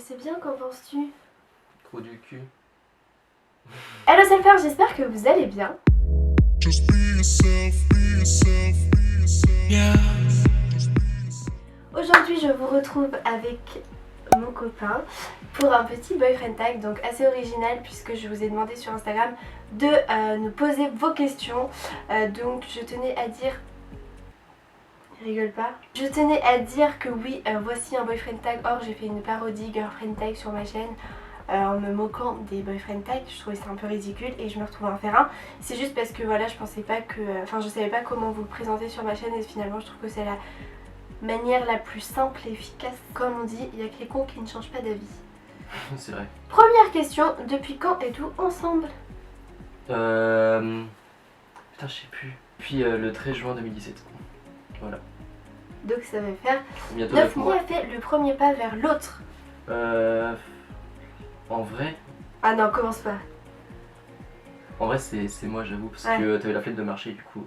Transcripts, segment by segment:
c'est bien, qu'en penses-tu? Trop du cul. Hello Selfer, j'espère que vous allez bien. Aujourd'hui je vous retrouve avec mon copain pour un petit boyfriend tag, donc assez original puisque je vous ai demandé sur Instagram de nous poser vos questions. Donc je tenais à dire... Rigole pas. Je tenais à dire que oui, voici un boyfriend tag. Or j'ai fait une parodie girlfriend tag sur ma chaîne en me moquant des boyfriend tag. Je trouvais ça un peu ridicule et je me retrouvais à en faire un. C'est juste parce que voilà, je pensais pas que... Enfin je savais pas comment vous le présenter sur ma chaîne et finalement je trouve que c'est la manière la plus simple et efficace. Comme on dit, il y a que les cons qui ne changent pas d'avis. C'est vrai. Première question, depuis quand êtes-vous ensemble? Putain, je sais plus. Puis le 13 juin 2017. Voilà. Donc ça va faire Bientôt 9 9 mois. mois. Qui a fait le premier pas vers l'autre? En vrai, Ah non, commence pas. c'est moi, j'avoue, parce Ouais. que t'avais la flemme de marcher, du coup,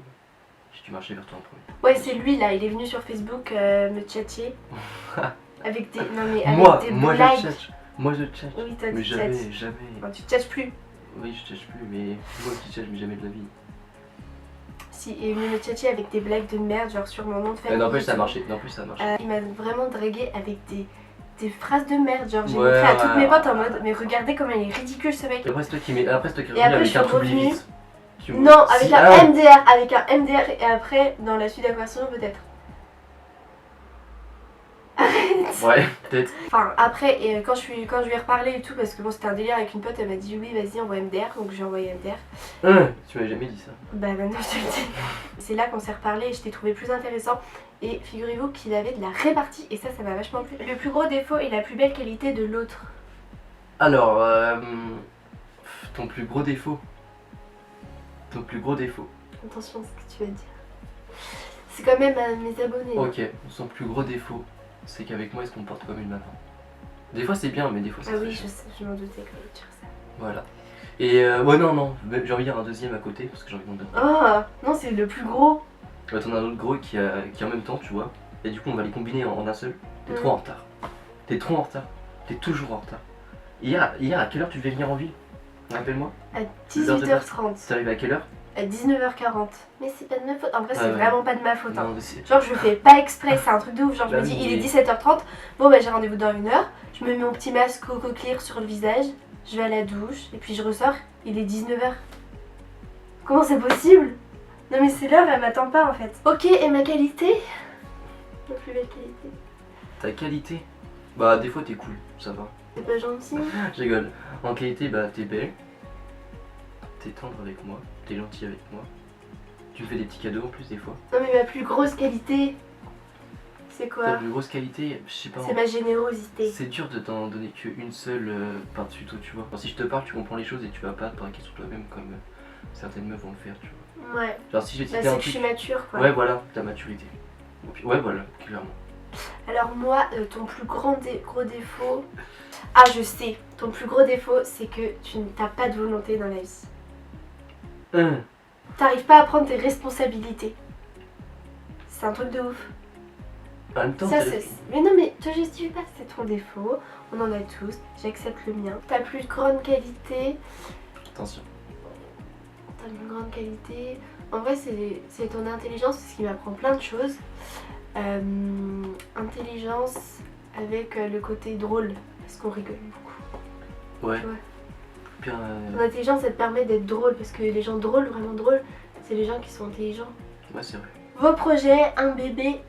j'ai dû marcher vers toi en premier. Ouais, c'est lui là, il est venu sur Facebook me tchatcher. Avec des... Non mais avec Moi, des moi blagues. je tchatche. Moi je tchatche. Oui, toi Mais tu jamais, tchatches. jamais. Enfin, tu tchatches plus. Oui, je tchatche plus, mais moi qui tchatche, mais jamais de la vie. Si, il est venu me tchatcher avec des blagues de merde, genre sur mon nom de famille. N'empêche, et ça a tout. marché. N'empêche, ça a marché. Il m'a vraiment dragué avec des phrases de merde, genre j'ai Ouais, montré à toutes ouais. mes potes en mode mais regardez comment il est ridicule ce mec. Et après, c'est toi qui mets. Après, c'est toi qui Et reviens après, avec je suis un truc revenue. vite. Non, avec Si, un ah, MDR, avec un MDR et après dans la suite de la conversation peut-être. Ouais, peut-être. Enfin après et quand je lui ai reparlé et tout parce que bon c'était un délire avec une pote, elle m'a dit oui vas-y envoie MDR, donc j'ai envoyé MDR. Tu m'avais jamais dit ça. Bah maintenant je te le dis. C'est là qu'on s'est reparlé et je t'ai trouvé plus intéressant et figurez-vous qu'il avait de la répartie et ça m'a vachement plu. Le plus gros défaut et la plus belle qualité de l'autre? Alors, ton plus gros défaut. Ton plus gros défaut. Attention à ce que tu vas dire. C'est quand même mes abonnés. Ok, son plus gros défaut, c'est qu'avec moi il se comporte comme une maman. Des fois c'est bien, mais des fois c'est Ah très oui chiant. je sais, je m'en doutais quand tu dire ça. Voilà. Et ouais, non, j'ai envie de dire un deuxième à côté parce que j'ai envie d'en dire. Oh non, c'est le plus gros. Bah, t'en as un autre gros qui est en même temps, tu vois. Et du coup, on va les combiner en un seul. T'es Mm. trop en retard. T'es trop en retard. T'es toujours en retard. Hier, à quelle heure tu devais venir en ville? Rappelle-moi. À 18h30. T'es arrivé à quelle heure? À 19h40. Mais c'est pas de ma faute. En vrai, c'est Ouais. vraiment pas de ma faute. Hein. Non, mais c'est. Genre, je fais pas exprès, c'est un truc de ouf. Genre, je Bah me dis, oui, il est mais- 17h30. Bon, bah, j'ai rendez-vous dans 1 heure. Je me mets mon petit masque Coco Clear sur le visage. Je vais à la douche. Et puis, je ressors. Il est 19h. Comment c'est possible? Non, mais c'est l'heure, elle m'attend pas en fait. Ok, et ma qualité? Ma plus belle qualité. Ta qualité? Bah, des fois t'es cool, ça va. C'est pas gentil. Je rigole. En qualité, bah, t'es belle. T'es tendre avec moi. T'es gentil avec moi. Tu me fais des petits cadeaux en plus, des fois. Non, mais ma plus grosse qualité, c'est Ta quoi? plus grosse qualité, je sais pas. C'est ma générosité. C'est dur de t'en donner qu'une seule par-dessus tout, tu vois. Alors, si je te parle, tu comprends les choses et tu vas pas te braquer sur toi-même comme certaines meufs vont le faire, tu vois. Ouais. Genre, si j'ai Bah, cité c'est un que je truc. suis mature quoi. Ouais, voilà, ta maturité. Et puis, ouais, voilà, clairement. Alors moi, ton plus gros défaut... Ah je sais, ton plus gros défaut c'est que tu n'as pas de volonté dans la vie. T'arrives pas à prendre tes responsabilités. C'est un truc de ouf. En même temps, Ça t'es- c'est... Mais non mais te justifie pas, c'est ton défaut. On en a tous, j'accepte le mien. Ta plus grande qualité... Attention. Ta plus grande qualité... En vrai c'est ton intelligence parce qu'il m'apprend plein de choses. Intelligence avec le côté drôle. Parce qu'on rigole beaucoup. Ouais. Tu vois. Bien, Ton intelligence, ça te permet d'être drôle parce que les gens drôles, vraiment drôles, c'est les gens qui sont intelligents. ouais, c'est vrai. Vos projets, un bébé,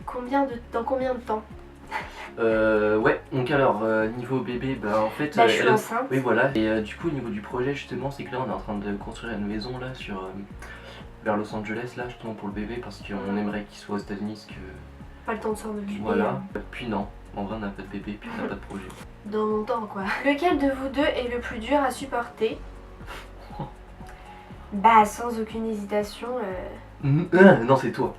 dans combien de temps? Ouais, donc alors, niveau bébé, bah en fait. Bah, je suis enceinte. Oui, voilà. Et du coup, au niveau du projet, justement, c'est que là, on est en train de construire une maison là vers Los Angeles, là, justement, pour le bébé, parce qu'on aimerait qu'il soit aux États-Unis, parce que. Pas le temps de s'en occuper. Voilà. Puis non, en vrai, on n'a pas de bébé, puis on n'a pas de projet. Dans longtemps, quoi. Lequel de vous deux est le plus dur à supporter? Bah, sans aucune hésitation. Non, c'est toi.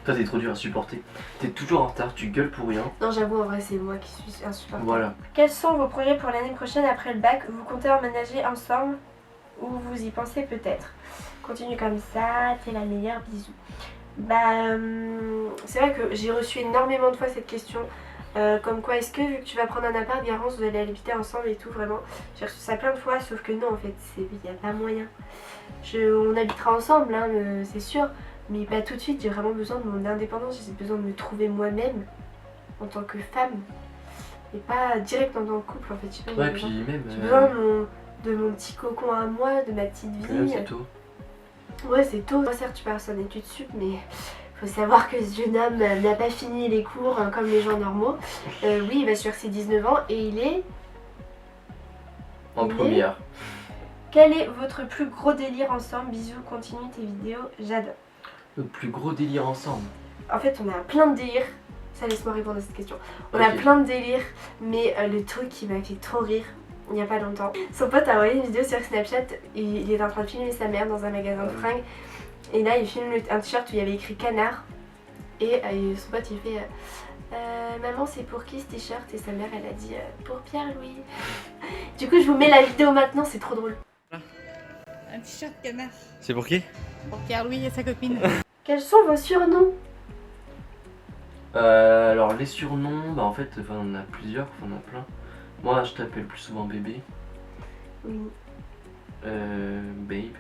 Toi, t'es trop dur à supporter. T'es toujours en retard, tu gueules pour rien. Non, j'avoue, en vrai, c'est moi qui suis insupportable. Voilà. Quels sont vos projets pour l'année prochaine après le bac? Vous comptez emménager ensemble ou vous y pensez peut-être? Continue comme ça, t'es la meilleure, bisous. Bah, c'est vrai que j'ai reçu énormément de fois cette question. Comme quoi, est-ce que vu que tu vas prendre un appart, Garance, vous allez habiter ensemble et tout, vraiment. J'ai reçu ça plein de fois, sauf que non, en fait, il n'y a pas moyen. On habitera ensemble, hein, c'est sûr, mais pas tout de suite. J'ai vraiment besoin de mon indépendance, j'ai besoin de me trouver moi-même en tant que femme et pas direct en tant que couple, en fait. Je sais pas, Ouais, puis même. j'ai besoin de mon petit cocon à moi, de ma petite vie. C'est tôt. Ouais, c'est tôt. Moi, certes, tu pars en études sup, mais faut savoir que ce jeune homme n'a pas fini les cours comme les gens normaux. Oui, il va sur ses 19 ans et il est... En première. Quel est votre plus gros délire ensemble? Bisous, continue tes vidéos, j'adore. Le plus gros délire ensemble. En fait, on a plein de délires. Ça, laisse-moi répondre à cette question. On a plein de délires, mais le truc qui m'a fait trop rire, il n'y a pas longtemps, son pote a envoyé une vidéo sur Snapchat. Il est en train de filmer sa mère dans un magasin de fringues. Et là, il filme un t-shirt où il y avait écrit canard. Et son pote, il fait maman, c'est pour qui ce t-shirt? Et sa mère, elle a dit pour Pierre-Louis. Du coup, je vous mets la vidéo maintenant, c'est trop drôle. Un t-shirt canard. C'est pour qui? Pour Pierre-Louis et sa copine. Quels sont vos surnoms? Alors, les surnoms, bah en fait, on en a plusieurs, on en a plein. Moi, je t'appelle plus souvent bébé. Oui. Baby,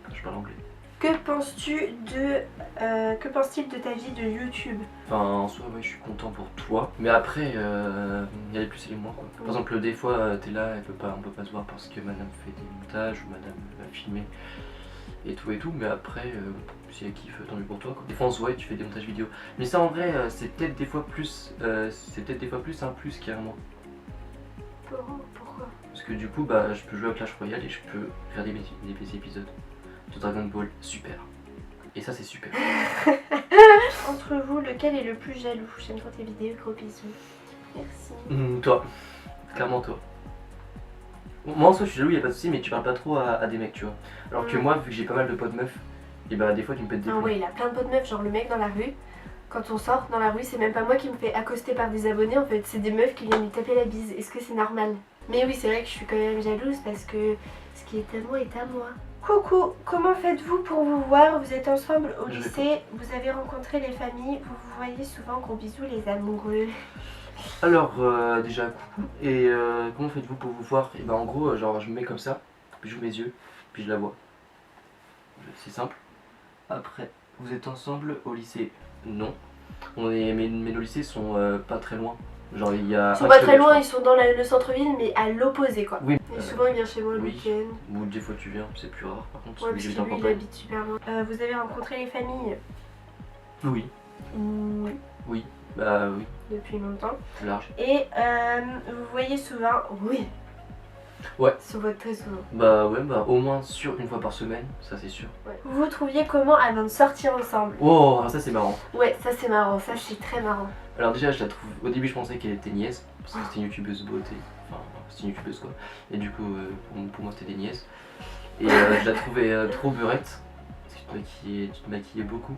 quand je parle anglais. Que penses-tu que pense-t-il de ta vie de YouTube? Enfin, en soi, ouais, je suis content pour toi. Mais après, il y a les plus et les moins, quoi. Par exemple, des fois, t'es là, on peut pas se voir parce que madame fait des montages ou madame va filmer et tout. Mais après, si elle kiffe, tant mieux pour toi, quoi. Des fois, on se voit et tu fais des montages vidéo. Mais ça, en vrai, c'est peut-être des fois plus un plus qu'un moins. Pourquoi? Parce que du coup, bah, je peux jouer à Clash Royale et je peux faire des petits épisodes de Dragon Ball, super. Et ça, c'est super. Entre vous, lequel est le plus jaloux? J'aime trop tes vidéos, gros bisous. Merci. Toi, clairement toi. Moi en soi, je suis jaloux, y a pas de soucis, mais tu parles pas trop à des mecs, tu vois. Alors que moi, vu que j'ai pas mal de potes meufs, et bah des fois tu me pètes des Ah plombs. ouais, il a plein de potes meufs, genre le mec dans la rue. Quand on sort dans la rue, c'est même pas moi qui me fais accoster par des abonnés, en fait, c'est des meufs qui viennent lui taper la bise. Est-ce que c'est normal? Mais oui, c'est vrai que je suis quand même jalouse parce que ce qui est à moi est à moi. Coucou, comment faites-vous pour vous voir? Vous êtes ensemble au lycée, vous avez rencontré les familles, vous vous voyez souvent, gros bisous les amoureux. Alors déjà coucou, et comment faites-vous pour vous voir? Et bah en gros, genre je me mets comme ça, puis j'ouvre mes yeux, puis je la vois. C'est simple. Après, vous êtes ensemble au lycée? Non. Mais nos lycées sont pas très loin. Genre il y a. Ils sont pas très loin, ils sont dans le centre-ville, mais à l'opposé quoi. Oui. Et souvent il vient chez moi le oui. week-end. Ou des fois tu viens, c'est plus rare par contre. Ouais, parce que lui il habite super loin. Vous avez rencontré les familles? Oui. Oui. Bah oui. Depuis longtemps. Large. Et vous voyez souvent? Oui. Ouais. Se voit très souvent. Bah ouais, bah au moins une fois par semaine, ça c'est sûr. Ouais. Vous vous trouviez comment avant de sortir ensemble? Oh, ça c'est marrant. Ouais, ça c'est marrant, ça c'est très marrant. Alors déjà, je la trouve. Au début, je pensais qu'elle était nièce, parce que c'était une youtubeuse beauté. Enfin, c'était une youtubeuse quoi. Et du coup, pour moi, c'était des nièces. Et je la trouvais trop beurette. Parce que tu te maquillais beaucoup.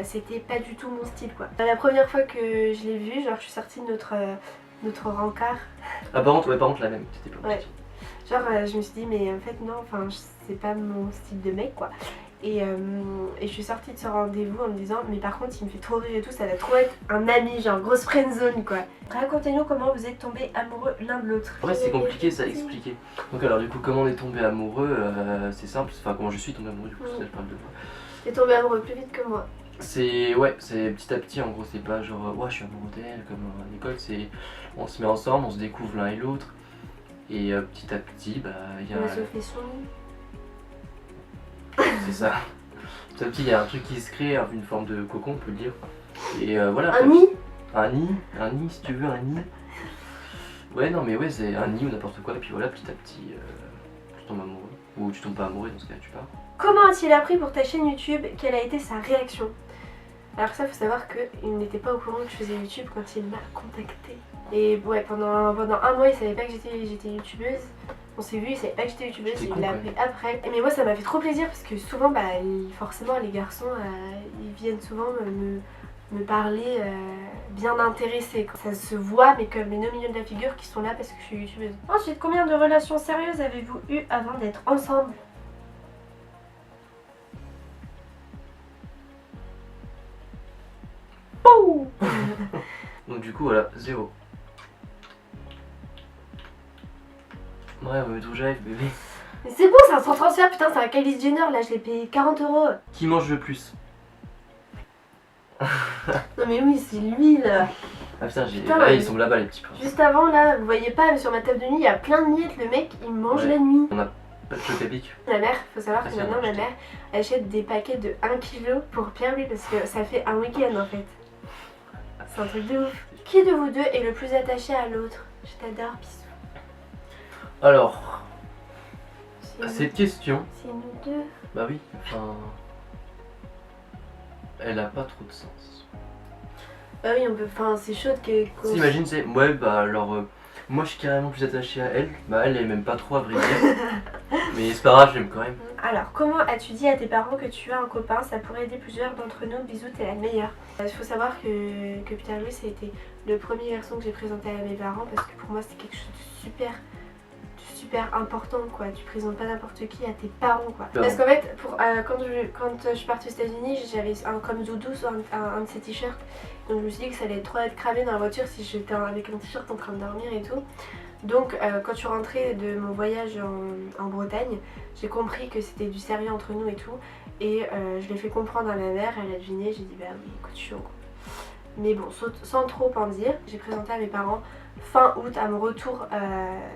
C'était pas du tout mon style quoi. La première fois que je l'ai vue, genre je suis sortie de notre rencard. Ah, par contre, la même, c'était pas mon style. Genre je me suis dit mais en fait non, enfin c'est pas mon style de mec quoi. Et je suis sortie de ce rendez-vous en me disant mais par contre il me fait trop rire et tout, ça va trop être un ami, genre grosse friendzone quoi. Racontez-nous comment vous êtes tombés amoureux l'un de l'autre. Ouais, c'est compliqué ça à expliquer. Donc alors du coup comment on est tombé amoureux, c'est simple, enfin comment je suis tombé amoureux du coup, ça je parle de moi. T'es tombé amoureux plus vite que moi. C'est petit à petit en gros, c'est pas genre ouais je suis amoureux d'elle comme à l'école, c'est on se met ensemble, on se découvre l'un et l'autre. Et petit à petit, bah il y a. On se fait son. C'est ça. Petit à petit, il y a un truc qui se crée, une forme de cocon, on peut le dire. Et voilà. Un nid. Un nid, si tu veux, un nid. Ouais, non, mais ouais, c'est un nid ou n'importe quoi. Et puis voilà, petit à petit, tu tombes amoureux. Ou tu tombes pas amoureux, dans ce cas, tu pars. Comment a-t-il appris pour ta chaîne YouTube? Quelle a été sa réaction? Alors ça, faut savoir qu'il n'était pas au courant que je faisais YouTube quand il m'a contacté. Et ouais, pendant un mois, il savait pas que j'étais youtubeuse. On s'est vu, il savait pas que j'étais youtubeuse, il l'a appris après. Mais moi, ça m'a fait trop plaisir parce que souvent, bah, forcément, les garçons, ils viennent souvent me parler bien intéressés. Ça se voit, mais comme les 9 millions de la figure qui sont là parce que je suis youtubeuse. Ensuite, combien de relations sérieuses avez-vous eu avant d'être ensemble? Donc du coup voilà, 0. Ouais, on met tout j'arrive bébé. Mais c'est bon, c'est un sans transfert, putain, c'est un Kylie Jenner, là je l'ai payé 40 €. Qui mange le plus? Non mais oui, c'est lui là. Ah putain, j'ai. Putain, Ah, mais- ils sont là-bas les petits princes. Juste avant là, vous voyez pas, mais sur ma table de nuit, il y a plein de miettes, le mec il mange Ouais. la nuit. On a pas de choc-à-pic. Ma mère, faut savoir Ah, que si, maintenant on a ma acheté. mère achète des paquets de 1 kg pour Pierre-Louis parce que ça fait un week-end en fait. C'est un truc de ouf. Qui de vous deux est le plus attaché à l'autre? Je t'adore, bisous. Alors, C'est cette question. nous deux. Bah oui, enfin. Elle a pas trop de sens. Bah oui, on peut. Enfin, c'est chaud que. Si, imagine, c'est. Ouais, bah alors. Moi je suis carrément plus attaché à elle. Bah elle est même pas trop à vrai dire. Mais c'est pas grave, je l'aime quand même. Alors, comment as-tu dit à tes parents que tu as un copain? Ça pourrait aider plusieurs d'entre nous. Bisous, t'es la meilleure. Il faut savoir que Pierre-Louis, ça a été le premier garçon que j'ai présenté à mes parents parce que pour moi, c'était quelque chose de super important quoi. Tu présentes pas n'importe qui à tes parents quoi. Non. Parce qu'en fait, quand je suis partie aux États-Unis, j'avais comme doudou un de ces t-shirts. Donc je me suis dit que ça allait trop être cramé dans la voiture si j'étais avec un t-shirt en train de dormir et tout. Donc quand je suis rentrée de mon voyage en Bretagne, j'ai compris que c'était du sérieux entre nous et tout. Et je l'ai fait comprendre à ma mère, elle a deviné, j'ai dit bah oui écoute je suis en couple. Mais bon, sans trop en dire, j'ai présenté à mes parents fin août à mon retour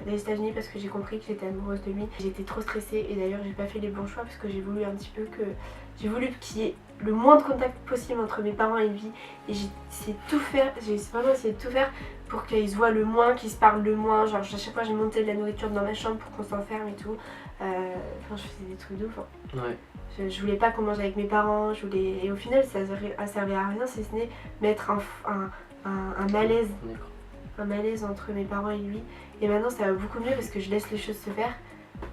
des États-Unis parce que j'ai compris que j'étais amoureuse de lui. J'étais trop stressée et d'ailleurs j'ai pas fait les bons choix parce que j'ai voulu un petit peu qu'il y ait le moins de contact possible entre mes parents et lui et j'ai essayé de tout faire, j'ai vraiment essayé de tout faire pour qu'ils se voient le moins, qu'ils se parlent le moins, genre à chaque fois j'ai monté de la nourriture dans ma chambre pour qu'on s'enferme et tout. Enfin je faisais des trucs de ouf. Hein. Ouais. Je voulais pas qu'on mange avec mes parents, et au final ça servait à rien si ce n'est mettre un malaise. D'accord. Un malaise entre mes parents et lui. Et maintenant ça va beaucoup mieux parce que je laisse les choses se faire.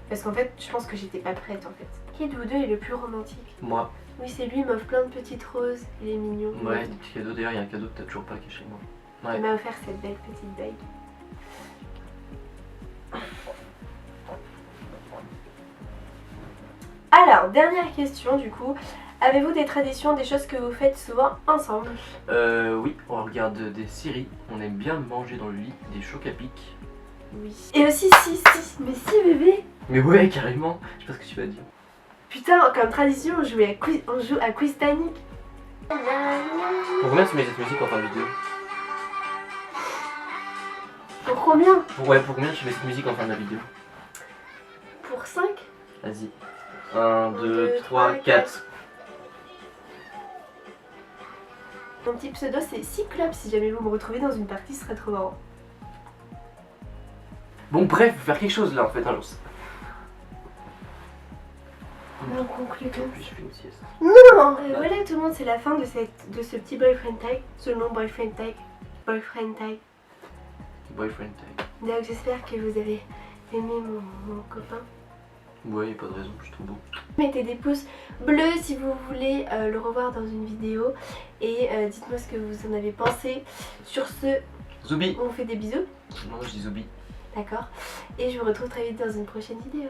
Parce qu'en fait je pense que j'étais pas prête en fait. Qui de vous deux est le plus romantique? Moi. Oui c'est lui, il m'offre plein de petites roses, il est mignon. Ouais, des petits cadeaux. D'ailleurs, il y a un cadeau que t'as toujours pas caché moi. Ouais. Il m'a offert cette belle petite bague. Alors, dernière question du coup. Avez-vous des traditions, des choses que vous faites souvent ensemble? Oui, on regarde des séries. On aime bien manger dans le lit, des chocs à pic. Oui. Et aussi mais si bébé. Mais ouais, carrément. Je sais pas ce que tu vas dire. Putain, comme tradition, on joue à Quiz Panic. Pour combien tu mets cette musique en fin de vidéo? Pour combien? Pour combien tu mets cette musique en fin de la vidéo? Pour 5? Vas-y. 1, 2, 3, 4. Mon petit pseudo c'est Cyclope, si jamais vous me retrouvez dans une partie, ce serait trop marrant. Bon, bref, faut faire quelque chose là en fait. Hein, On conclut comme Puis je fais une sieste. non. Voilà tout le monde, c'est la fin de ce petit boyfriend tag, ce long boyfriend tag. Boyfriend tag. Donc j'espère que vous avez aimé mon copain. Ouais, y'a pas de raison, je suis trop beau. Mettez des pouces bleus si vous voulez le revoir dans une vidéo. Et dites-moi ce que vous en avez pensé. Sur ce, Zoubi. on vous fait des bisous. Non, je dis Zoubi. D'accord. Et je vous retrouve très vite dans une prochaine vidéo.